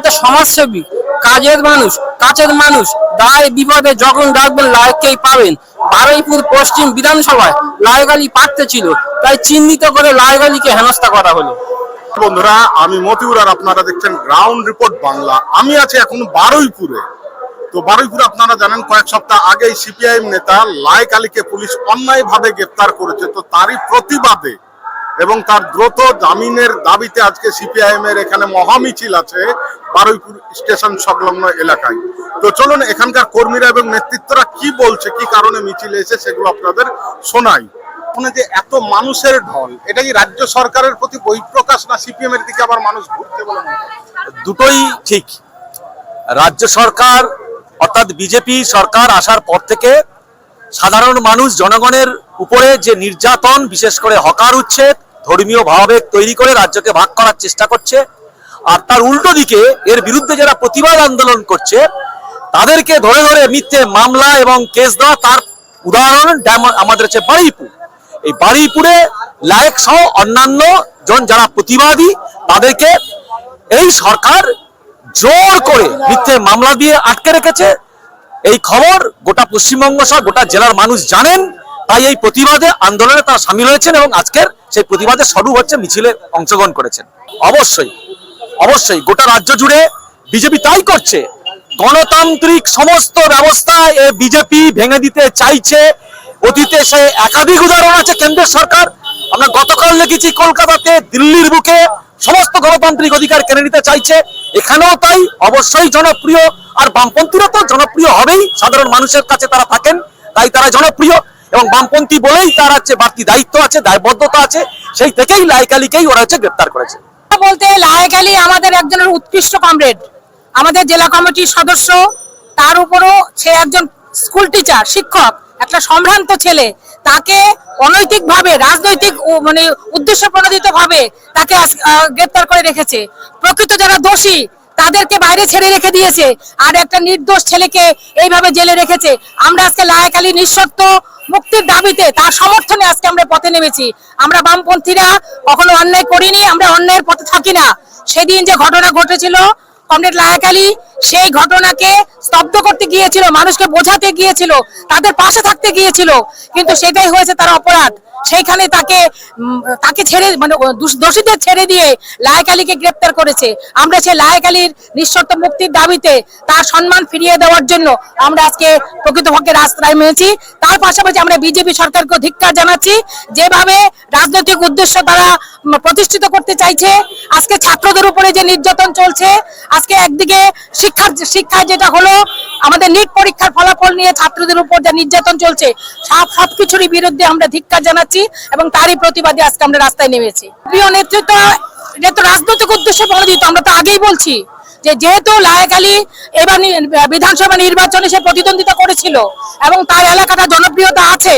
একটা সমাজসেবী, কাজের মানুষ, কাছের মানুষ, দায় বিপদে যখন ডাকবেন লায়ককেই পাবেন। বারুইপুর পশ্চিম বিধানসভায় লায়ক আলী প্রার্থী ছিল, তাই চিহ্নিত করে লায়ক আলীকে হেনস্থা করা হলো। বন্ধুরা, আমি মতিউর আর আপনারা দেখছেন গ্রাউন্ড রিপোর্ট বাংলা। আমি আছি এখন বারুইপুরে। তো বারুইপুরে আপনারা জানেন কয়েক সপ্তাহ আগেই সিপিআইএম নেতা লায়ক আলীকে পুলিশ অন্যায়ভাবে গ্রেফতার করেছে। তো তারই প্রতিবাদে এবং তার দ্রুত জামিনের দাবিতে আজকে সিপিআইএম এর এখানে মহামিছিল আছে বারুইপুর স্টেশন সংলগ্ন এলাকায়। তো চলুন এখানকার কর্মীরা এবং নেতৃত্বরা কি বলছে, কি কারণে মিছিলে এসে সেগুলো আপনাদের শোনাই। যে এত মানুষের ঢল, এটা কি রাজ্য সরকারের প্রতি বহিঃপ্রকাশ না সিপিএম এর দিকে আবার মানুষ ঘুরতে বলে? দুটোই ঠিক। রাজ্য সরকার অর্থাৎ বিজেপি সরকার আসার পর থেকে সাধারণ মানুষ জনগণের উপরে যে নির্যাতন, বিশেষ করে হকার উচ্ছেদ, ধর্মীয় ভাবাবেগ তৈরি করে রাজ্যকে ভাগ করার চেষ্টা করছে, আর তার উল্টো দিকে এর বিরুদ্ধে যারা প্রতিবাদ আন্দোলন করছে তাদেরকে ধরে ধরে মিথ্যে মামলা এবং কেস দেওয়া। তার উদাহরণ আমাদের হচ্ছে বারুইপুর। এই বারুইপুরে লায়ক সহ অন্যান্য জন যারা প্রতিবাদী তাদেরকে এই সরকার জোর করে মিথ্যে মামলা দিয়ে আটকে রেখেছে। এই খবর গোটা পশ্চিমবঙ্গ সহ গোটা জেলার মানুষ জানেন, তাই এই প্রতিবাদে আন্দোলনে তারা সামিল হয়েছেন এবং আজকের সেই প্রতিবাদের স্বরূপ হচ্ছে মিছিলে অংশগ্রহণ করেছেন। অবশ্যই অবশ্যই গোটা রাজ্য জুড়ে বিজেপি তাই করছে। গণতান্ত্রিক সমস্ত ব্যবস্থা বিজেপি ভেঙে দিতে চাইছে। অতীতে সে একাধিক উদাহরণ আছে কেন্দ্রের সরকার। আমরা গতকাল দেখেছি কলকাতাতে, দিল্লির বুকে সমস্ত গণতান্ত্রিক অধিকার কেড়ে নিতে চাইছে। এখানেও তাই। অবশ্যই জনপ্রিয়, আর বামপন্থীরা তো জনপ্রিয় হবেই। সাধারণ মানুষের কাছে তারা থাকেন, তাই তারা জনপ্রিয়। এবং বামপন্থী বলেই তার হচ্ছে বাড়তি দায়িত্ব আছে, দায়বদ্ধতা আছে। সেই থেকেই লায়ক আলীকেই ওরা হচ্ছে গ্রেপ্তার করেছে। বলতে লায়ক আলী আমাদের একজনের উৎকৃষ্ট কমরেড, আমাদের জেলা কমিটির সদস্য। তার উপরও সে একজন স্কুল টিচার, শিক্ষক, একটা সম্ভ্রান্ত ছেলে। তাকে অনৈতিকভাবে, রাজনৈতিক উদ্দেশ্য প্রণোদিত ভাবে তাকে গ্রেপ্তার করে রেখেছে। প্রকৃত যারা দোষী তাদেরকে বাইরে ছেড়ে রেখে দিয়েছে, আর একটা নির্দোষ ছেলেকে এইভাবে জেলে রেখেছে। আমরা আজকে লায়ক আলী নিঃশর্ত মুক্তির দাবিতে, তার সমর্থনে আজকে আমরা পথে নেমেছি। আমরা বামপন্থীরা কখনো অন্যায় করিনি, আমরা অন্যায়ের পথে থাকি না। সেদিন যে ঘটনা ঘটেছিল কমরেড লায়ক আলী সেই ঘটনাকে স্তব্ধ করতে গিয়েছিল, মানুষকে বোঝাতে গিয়েছিল, তাদের পাশে থাকতে গিয়েছিল, কিন্তু সেটাই হয়েছে তার অপরাধ। সেইখানে তাকে ছেড়ে দোষীদের ছেড়ে দিয়ে লায়ক আলীকে গ্রেপ্তার করেছে। আমরা সেই লায়ক আলীর নিঃশর্ত মুক্তির দাবিতে তার সম্মান ফিরিয়ে দেওয়ার জন্য আমরা আজকে প্রকৃতপক্ষে রাস্তায় নেমেছি। তার পাশাপাশি আমরা বিজেপি সরকারকে ধিক্কার জানাচ্ছি, যেভাবে রাজনৈতিক উদ্দেশ্য তারা প্রতিষ্ঠিত করতে চাইছে। আজকে ছাত্রদের উপরে যে নির্যাতন চলছে, আজকে একদিকে শিক্ষায় যেটা হলো আমাদের নিট পরীক্ষার ফলাফল নিয়ে ছাত্রদের উপর যে নির্যাতন চলছে, সবকিছুরই বিরুদ্ধে আমরা ধিক্কার জানাচ্ছি এবং তারই প্রতিবাদে আজকে আমরা রাস্তায় নেমেছি। প্রিয় নেতৃত্ব, এটা তো রাজনৈতিক উদ্দেশ্যে প্রণোদিত। আমরা তো আগেই বলছি যে যেহেতু লায়ক আলী এবার বিধানসভা নির্বাচনে সে প্রতিদ্বন্দ্বিতা করেছিল এবং তার এলাকাটা জনপ্রিয়তা আছে,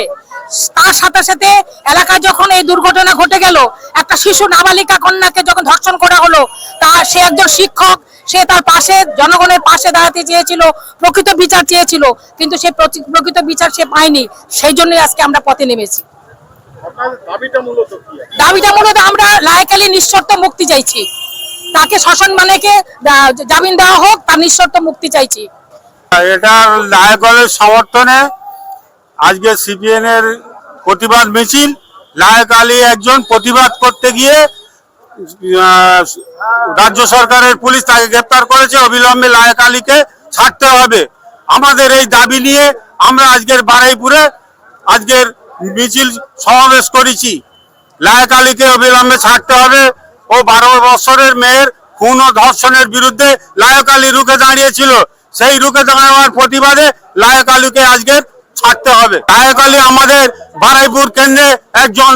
তার সাথে সাথে এলাকায় যখন এই দুর্ঘটনা ঘটে গেল, একটা শিশু নাবালিকা কন্যাকে যখন ধর্ষণ করা হলো, সে একজন শিক্ষক, সে তার পাশে জনগণের পাশে দাঁড়াতে চেয়েছিল, প্রকৃত বিচার চেয়েছিল, কিন্তু সে প্রকৃত বিচার সে পায়নি। সেই জন্যই আজকে আমরা পথে নেমেছি। দাবিটা মূলত আমরা লায়ক আলী নিঃশর্ত মুক্তি চাইছি। তাকে সসম্মানে জামিন দেওয়া হোক, তার নিঃশর্ত মুক্তি চাইছি। এটা লায়ক আলীর সমর্থনে আজকে সিপিএম এর প্রতিবাদ মিছিল। লায়ক আলী একজন প্রতিবাদ করতে গিয়ে রাজ্য সরকারের পুলিশ তাকে গ্রেপ্তার করেছে। অবিলম্বে লায়ক আলীকে ছাড়তে হবে। আমাদের এই দাবি নিয়ে আমরা আজকের বারুইপুরে আজকের মিছিল সমাবেশ করেছি। লায়ক আলীকে অবিলম্বে ছাড়তে হবে। ও 12 বছরের মেয়ের খুন ও ধর্ষণের বিরুদ্ধে লায়ক আলী রুখে দাঁড়িয়েছিল। সেই রুখে দাঁড়ানোর প্রতিবাদে লায়ক আলীকে আজকের ছাড়তে হবে। লায়ক আলী আমাদের বারুইপুর কেন্দ্রে একজন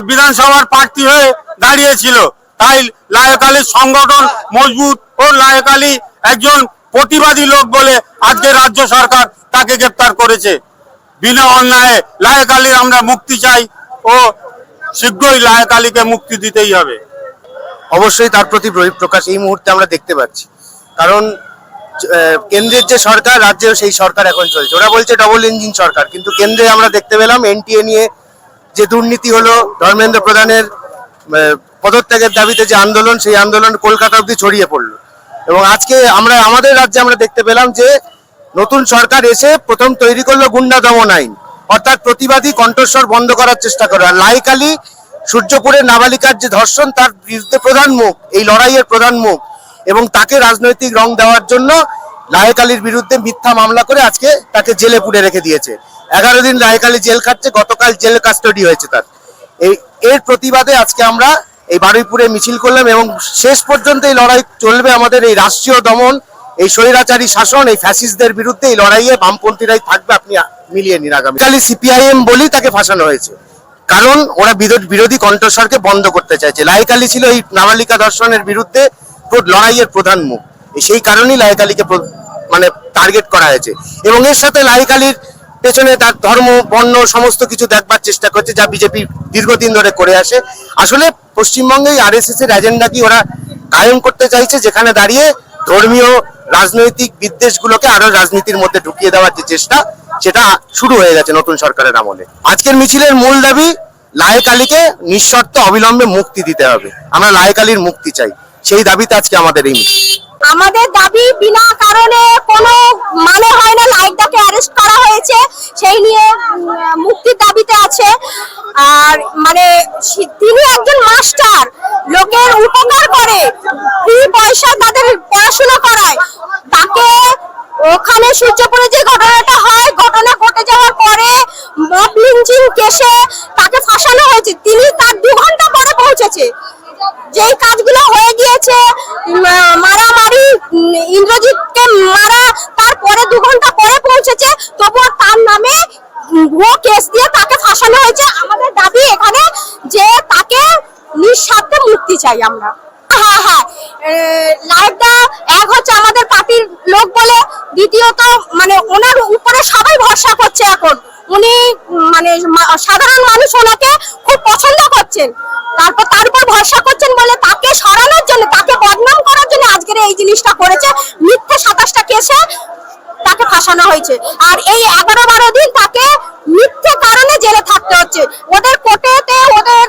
বিধানসভার প্রার্থী হয়ে দাঁড়িয়েছিল, তাই লায়ক আলীর সংগঠন মজবুত ও লায়ক আলী একজন প্রতিবাদী লোক বলে আজকে রাজ্য সরকার তাকে গ্রেপ্তার করেছে বিনা অন্যায়ে। লায়ক আলীর আমরা মুক্তি চাই ও শীঘ্রই লায়ক আলীকে মুক্তি দিতেই হবে। অবশ্যই তার প্রতি বহিঃপ্রকাশ এই মুহূর্তে আমরা দেখতে পাচ্ছি, কারণ কেন্দ্রের যে সরকার, রাজ্যেও সেই সরকার এখন চলছে। ওরা বলছে ডবল ইঞ্জিন সরকার, কিন্তু কেন্দ্রে আমরা দেখতে পেলাম এনটিএ নিয়ে যে দুর্নীতি হলো, ধর্মেন্দ্র প্রধানের পদত্যাগের দাবিতে যে আন্দোলন, সেই আন্দোলন কলকাতা অবধি ছড়িয়ে পড়লো। এবং আজকে আমাদের রাজ্যে আমরা দেখতে পেলাম যে নতুন সরকার এসে প্রথম তৈরি করলো গুন্ডা দমন আইন, অর্থাৎ প্রতিবাদী কণ্ঠস্বর বন্ধ করার চেষ্টা করে। আর লাইকালি সূর্যপুরের নাবালিকার যে ধর্ষণ, তার বিরুদ্ধে প্রধান মুখ, এই লড়াইয়ের প্রধান মুখ, এবং তাকে রাজনৈতিক রং দেওয়ার জন্য লায়েক আলীর বিরুদ্ধে মিথ্যা মামলা করে আজকে তাকে জেলে পুরে রেখে দিয়েছে। 11 দিন লায়েক আলী জেল খাটছে, গতকাল জেল কাস্টডি হয়েছে তার। এর প্রতিবাদে আজকে আমরা এই বারুইপুরে মিছিল করলাম এবং শেষ পর্যন্ত এই লড়াই চলবে। আমাদের এই রাষ্ট্রীয় দমন, এই স্বৈরাচারী শাসন, এই ফ্যাসিস্টদের বিরুদ্ধে এই লড়াইয়ে বামপন্থীরাই থাকবে। আপনি মিলিয়ে নিন। আগামী সিপিআইএম বলেই তাকে ফাঁসানো হয়েছে, কারণ ওরা বিরোধী কণ্ঠস্বরকে বন্ধ করতে চাইছে। লায়েক আলী ছিল এই নাবালিকা ধর্ষণের বিরুদ্ধে লড়াইয়ের প্রধান মুখ, সেই কারণেই লায়েক আলীকে মানে টার্গেট করা হয়েছে। এবং এর সাথে লায়েক আলীর পেছনে তার ধর্ম, বর্ণ সমস্ত কিছু দেখবার চেষ্টা করছে, যা বিজেপি দীর্ঘদিন ধরে করে আসে। আসলে পশ্চিমবঙ্গে আরএসএস এর এজেন্ডা কি ওরা কায়েম করতে চাইছে, যেখানে দাঁড়িয়ে ধর্মীয় রাজনৈতিক বিদ্বেষগুলোকে আরো রাজনীতির মধ্যে ঢুকিয়ে দেওয়ার যে চেষ্টা, সেটা শুরু হয়ে গেছে নতুন সরকারের আমলে। আজকের মিছিলের মূল দাবি লায়েক আলীকে নিঃশর্ত অবিলম্বে মুক্তি দিতে হবে। আমরা লায়েক আলীর মুক্তি চাই, সেই দাবিতে আজকে আমাদের এই মিছিল। আমাদের দাবি বিনা কারণে কোনো মানে হয় না, লাইকটাকে অ্যারেস্ট করা হয়েছে, সেই নিয়ে মুক্তির দাবিতে আছে। আর মানে তিনি একজন মাস্টার, লোকের উপকার করে, ফ্রি পয়সা তাদের পড়াশোনা করায়। তাকে ওখানে সূর্যপুরে যে ঘটনাটা হয়, ঘটনা ঘটে যাওয়ার পরে মব লিঞ্চিং কেসে তাকে ফাঁসানো হয়েছে। তিনি তার 2 ঘন্টা পরে পৌঁছেছে। যেই কাজগুলো হয়ে গিয়েছে, মারামারি, ইন্দ্রজিৎকে মারা, তারপরে 2 ঘন্টা পরে পৌঁছেছে, তবুও তার নামে ভুয়ো কেস দিয়ে তাকে ফাঁসানো হয়েছে। আমাদের দাবি এখানে যে তাকে নিঃস্বার্থে মুক্তি চাই আমরা। হ্যাঁ, লাইকটা এক হচ্ছে আমাদের পার্টির লোক বলে, দ্বিতীয়ত মানে ওনার উপরে সবাই ভরসা করছে এখন। উনি মানে সাধারণ মানুষ ওনাকে খুব পছন্দ করছেন, তারপর তার উপর ভরসা করছেন বলে তাকে সরানোর জন্য, তাকে বদনাম করার জন্য আজকের এই জিনিসটা করেছে। মিথ্যে 27টা কেসে তাকে ফাঁসানো হয়েছে, আর এই 11-12 দিন তাকে মিথ্যে কারণে জেলে থাকতে হচ্ছে। ওদের কোর্টেতে, ওদের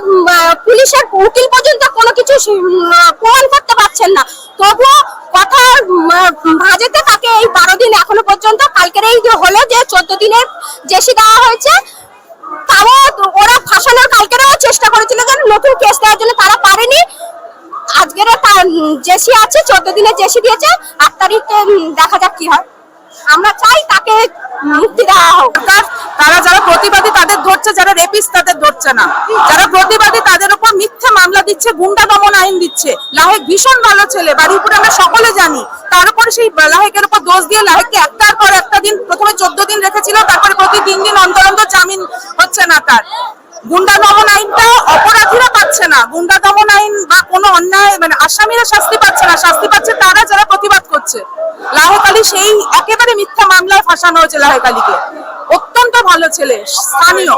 পুলিশের উকিল পর্যন্ত কোনো কিছু প্রমাণ করতে পারছেন না, তবুও কথা ভাজেতে তাকে এই 12 দিন এখনো পর্যন্ত, কালকের এই যে হলো যে 14 দিনের জেসি দেওয়া হয়েছে, তাও ওরা ফাঁসানোর কালকেরও চেষ্টা করেছিল যে নতুন কেস দেওয়ার জন্য, তারা পারেনি। আজকের জেসি আছে, 14 দিনের জেসি দিয়েছে, 8 তারিখে দেখা যাক কি হয়। আমরা চাই তাকে মুক্তি দেওয়া হোক। তারা যারা প্রতিবাদী তাদের ধরছে, যারা রেপিস্ট তাদের ধরছে না। যারা প্রতিবাদী তাদের উপর মিথ্যা মামলা দিচ্ছে, গুন্ডা দমন আইন দিচ্ছে। লাহেক ভীষণ ভালো ছেলে, বাড়ির উপরে আমরা সকলে জানি। তার উপরে সেই লাহেকের উপর দোষ দিয়ে লাহেককে একটার পর একটা দিন, প্রথমে 14 দিন রেখেছিল, তারপরে প্রতি 3 দিন অন্তর অন্তর জামিন হচ্ছে না তার। গুন্ডা দমন আইনটা অপরাধীরা পাচ্ছে না, গুন্ডা দমন আইন বা কোনো অন্যায় মানে আসামিরা শাস্তি পাচ্ছে না, শাস্তি পাচ্ছে তারা যারা প্রতিবাদ করছে। লাহেক আলী সেই একেবারে মিথ্যা মামলায় ফাঁসানো হয়েছে লাহেক আলীকে। অত্যন্ত ভালো ছেলে, স্থানীয়।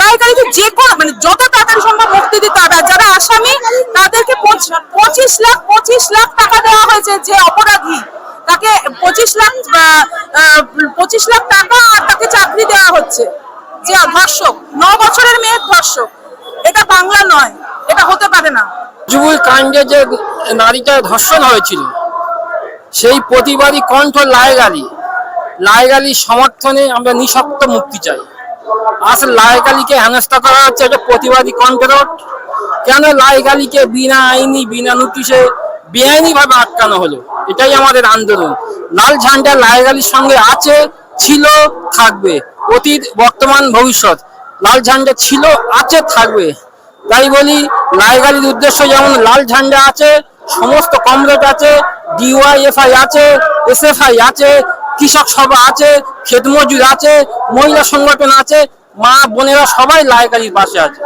লাহেক আলীকে যে কোনো মানে যত তাড়াতাড়ি সম্ভব মুক্তি দিতে হবে। যারা আসামি তাদেরকে 25 লাখ টাকা দেওয়া হয়েছে, যে অপরাধী তাকে 25 লাখ টাকা, আর তাকে চাকরি দেওয়া হচ্ছে। যে ধর্ষক, 9 বছরের মেয়ের ধর্ষক, এটা বাংলা নয়, এটা হতে পারে না। জুবুল কাণ্ডে যে নারীটা ধর্ষণ হয়েছিল, সেই প্রতিবাদী কণ্ঠ লায়েক আলী। লায়েক আলীর সমর্থনে আমরা নিঃশর্ত মুক্তি চাই। আসলে লায়েক আলীকে হেনস্থা করা হচ্ছে, এটা প্রতিবাদী কণ্ঠের। কেন লায়েক আলীকে বিনা আইনি, বিনা নোটিশে বেআইনি ভাবে আটকানো হলো? এটাই আমাদের আন্দোলন। লাল ঝান্ডা লায়েক আলীর সঙ্গে আছে, ছিল, থাকবে। অতীত, বর্তমান, ভবিষ্যৎ লাল ঝান্ডা ছিল, আছে, থাকবে। তাই বলি লায়েক আলীর উদ্দেশ্য যেমন লাল ঝান্ডা আছে, সমস্ত কমরেড আছে, ডিওয়াইএফআই আছে, এসএফআই আছে, কৃষক সভা আছে, ক্ষেত মজুর আছে, মহিলা সংগঠন আছে, মা বোনেরা সবাই লায়েক আলীর পাশে আছে।